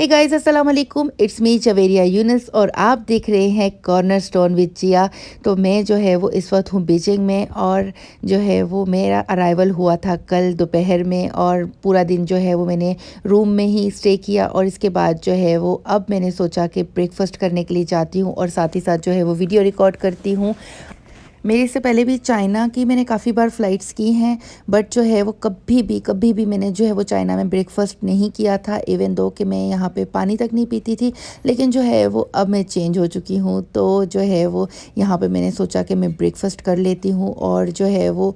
Hey guys अस्सलाम वालेकुम, it's me चवेरिया Yunus और आप देख रहे हैं कॉर्नर स्टोन विद जिया। तो मैं जो है वो इस वक्त हूँ बीजिंग में और जो है वो मेरा अराइवल हुआ था कल दोपहर में और पूरा दिन जो है वो मैंने रूम में ही स्टे किया और इसके बाद जो है वो अब मैंने सोचा कि ब्रेकफास्ट करने के लिए जाती हूँ और साथ ही साथ जो है वो वीडियो रिकॉर्ड करती हूँ। मेरे से पहले भी चाइना की मैंने काफ़ी बार फ़्लाइट्स की हैं, बट जो है वो कभी भी मैंने जो है वो चाइना में ब्रेकफ़ास्ट नहीं किया था। इवन दो कि मैं यहाँ पे पानी तक नहीं पीती थी, लेकिन जो है वो अब मैं चेंज हो चुकी हूँ। तो जो है वो यहाँ पे मैंने सोचा कि मैं ब्रेकफ़ास्ट कर लेती हूँ और जो है वो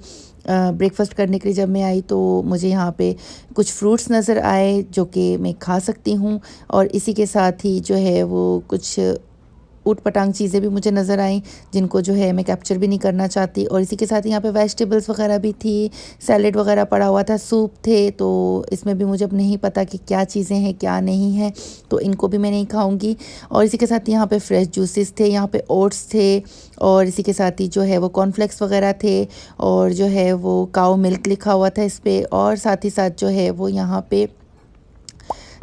ब्रेकफ़ास्ट करने के लिए जब मैं आई तो मुझे यहाँ पे कुछ फ्रूट्स नज़र आए जो कि मैं खा सकती हूँ और इसी के साथ ही जो है वो कुछ ऊट पटांग चीज़ें भी मुझे नज़र आईं जिनको जो है मैं कैप्चर भी नहीं करना चाहती। और इसी के साथ यहाँ पे वेजिटेबल्स वगैरह भी थी, सैलेड वगैरह पड़ा हुआ था, सूप थे। तो इसमें भी मुझे अब नहीं पता कि क्या चीज़ें हैं क्या नहीं है, तो इनको भी मैं नहीं खाऊंगी। और इसी के साथ यहाँ पे फ्रेश जूसेस थे, यहाँ पे ओट्स थे और इसी के साथ ही जो है वो कॉर्नफ्लेक्स वगैरह थे और जो है वो काऊ मिल्क लिखा हुआ था इस पर। और साथ ही साथ जो है वो यहाँ पे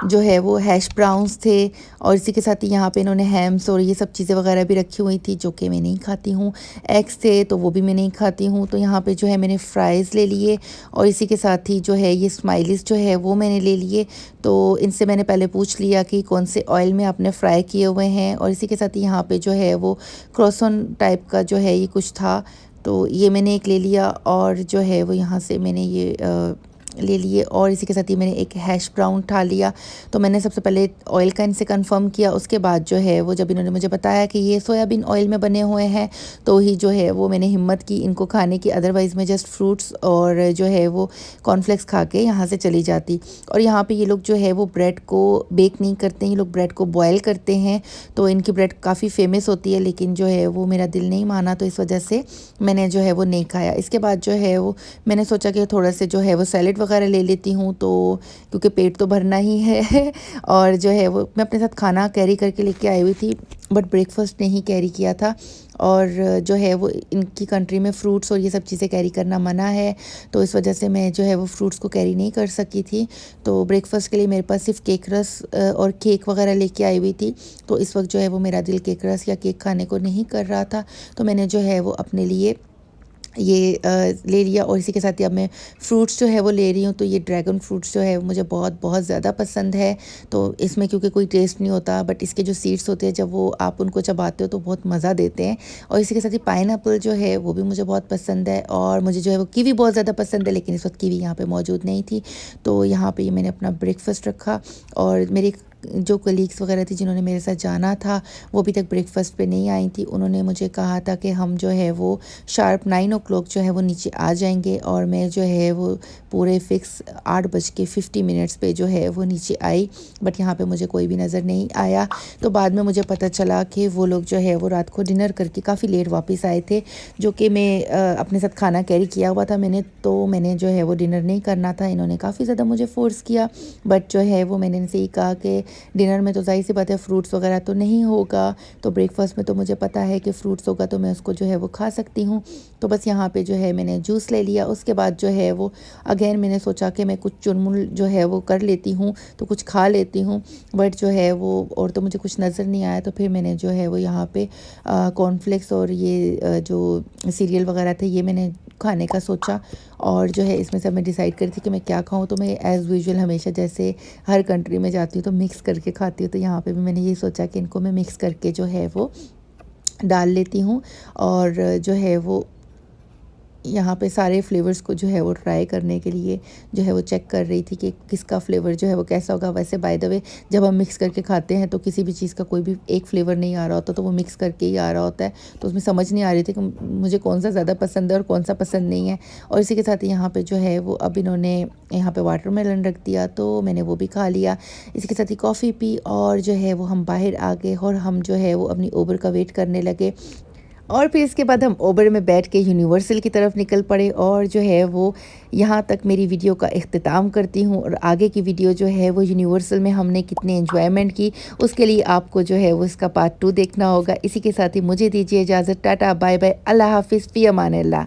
जो है वो हैश ब्राउन्स थे और इसी के साथ ही यहाँ पे इन्होंने हैम्स और ये सब चीज़ें वगैरह भी रखी हुई थी जो कि मैं नहीं खाती हूँ। एग्स थे तो वो भी मैं नहीं खाती हूँ। तो यहाँ पे जो है मैंने फ्राइज़ ले लिए और इसी के साथ ही जो है ये स्माइलीज़ जो है वो मैंने ले लिए। तो इनसे मैंने पहले पूछ लिया कि कौन से ऑयल में आपने फ्राई किए हुए हैं। और इसी के साथ ही यहाँ पर जो है वो क्रोसन टाइप का जो है ये कुछ था, तो ये मैंने एक ले लिया और जो है वो यहाँ से मैंने ये ले लिए। और इसी के साथ ही मैंने एक हैश ब्राउन उठा लिया। तो मैंने सबसे पहले ऑयल का इनसे कंफर्म किया, उसके बाद जो है वो जब इन्होंने मुझे बताया कि ये सोयाबीन ऑयल में बने हुए हैं तो ही जो है वो मैंने हिम्मत की इनको खाने की, अदरवाइज़ मैं जस्ट फ्रूट्स और जो है वो कॉर्नफ्लेक्स खा के यहाँ से चली जाती। और यहाँ पे ये लोग जो है वो ब्रेड को बेक नहीं करते हैं, ये लोग ब्रेड को बॉयल करते हैं। तो इनकी ब्रेड काफ़ी फेमस होती है, लेकिन जो है वो मेरा दिल नहीं माना, तो इस वजह से मैंने जो है वो नहीं खाया। इसके बाद जो है वो मैंने सोचा कि थोड़ा से जो है वो सैलेड वगैरह ले लेती हूँ, तो क्योंकि पेट तो भरना ही है और जो है वो मैं अपने साथ खाना कैरी करके लेके आई हुई थी, बट ब्रेकफास्ट नहीं कैरी किया था। और जो है वो इनकी कंट्री में फ्रूट्स और ये सब चीज़ें कैरी करना मना है, तो इस वजह से मैं जो है वो फ्रूट्स को कैरी नहीं कर सकी थी। तो ब्रेकफास्ट के लिए मेरे पास सिर्फ केक रस और केक वगैरह लेके आई हुई थी। तो इस वक्त जो है वो मेरा दिल केक रस या केक खाने को नहीं कर रहा था, तो मैंने जो है वो अपने लिए ये ले लिया। और इसी के साथ ही अब मैं फ्रूट्स जो है वो ले रही हूँ। तो ये ड्रैगन फ्रूट्स जो है मुझे बहुत बहुत ज़्यादा पसंद है। तो इसमें क्योंकि कोई टेस्ट नहीं होता, बट इसके जो सीड्स होते हैं जब वो आप उनको चबाते हो तो बहुत मज़ा देते हैं। और इसी के साथ ही पाइनएप्पल जो है वो भी मुझे बहुत पसंद है और मुझे जो है वो कीवी बहुत ज़्यादा पसंद है, लेकिन इस वक्त कीवी यहाँ पर मौजूद नहीं थी। तो यहाँ पर ये मैंने अपना ब्रेकफास्ट रखा और मेरी जो कलीग्स वगैरह थी जिन्होंने मेरे साथ जाना था वो अभी तक ब्रेकफास्ट पे नहीं आई थी। उन्होंने मुझे कहा था कि हम जो है वो शार्प 9 ओ क्लॉक जो है वो नीचे आ जाएंगे और मैं जो है वो पूरे फिक्स 8:50 पे जो है वो नीचे आई, बट यहाँ पे मुझे कोई भी नज़र नहीं आया। तो बाद में मुझे पता चला कि वो लोग जो है वो रात को डिनर करके काफ़ी लेट वापस आए थे, जो कि मैं अपने साथ खाना कैरी किया हुआ था मैंने, तो मैंने जो है वो डिनर नहीं करना था। इन्होंने काफ़ी ज़्यादा मुझे फोर्स किया, बट जो है वो मैंने इनसे ही कहा कि डिनर में तो ज़ाहिर सी बात है फ्रूट्स वगैरह तो नहीं होगा, तो ब्रेकफास्ट में तो मुझे पता है कि फ्रूट्स होगा तो मैं उसको जो है वो खा सकती हूँ। तो बस यहाँ पे जो है मैंने जूस ले लिया। उसके बाद जो है वो अगेन मैंने सोचा कि मैं कुछ चुनमुल जो है वो कर लेती हूँ, तो कुछ खा लेती हूँ, बट जो है वो और तो मुझे कुछ नज़र नहीं आया। तो फिर मैंने जो है वो यहाँ पे कॉर्नफ्लेक्स और ये जो सीरियल वगैरह थे ये मैंने खाने का सोचा। और जो है इसमें से मैं डिसाइड करी थी कि मैं क्या खाऊं, तो मैं एज़ यूजुअल हमेशा जैसे हर कंट्री में जाती हूँ तो मिक्स करके खाती हूँ। तो यहाँ पे भी मैंने ये सोचा कि इनको मैं मिक्स करके जो है वो डाल लेती हूँ और जो है वो यहाँ पे सारे फ्लेवर्स को जो है वो ट्राई करने के लिए जो है वो चेक कर रही थी कि किसका फ्लेवर जो है वो कैसा होगा। वैसे बाय द वे जब हम मिक्स करके खाते हैं तो किसी भी चीज़ का कोई भी एक फ्लेवर नहीं आ रहा होता, तो वो मिक्स करके ही आ रहा होता है। तो उसमें समझ नहीं आ रही थी कि मुझे कौन सा ज़्यादा पसंद है और कौन सा पसंद नहीं है। और इसी के साथ ही यहाँ पर जो है वो अब इन्होंने यहाँ पर वाटरमेलन रख दिया, तो मैंने वो भी खा लिया। इसी के साथ ही कॉफ़ी पी और जो है वो हम बाहर आ गए और हम जो है वो अपनी उबर का वेट करने लगे। और फिर इसके बाद हम उबर में बैठ के यूनिवर्सल की तरफ निकल पड़े और जो है वो यहाँ तक मेरी वीडियो का इख्तिताम करती हूँ। और आगे की वीडियो जो है वो यूनिवर्सल में हमने कितने एंजॉयमेंट की उसके लिए आपको जो है वो इसका पार्ट 2 देखना होगा। इसी के साथ ही मुझे दीजिए इजाज़त। टाटा बाय बाय, अल्लाह हाफिज़, फ़ी अमान अल्लाह।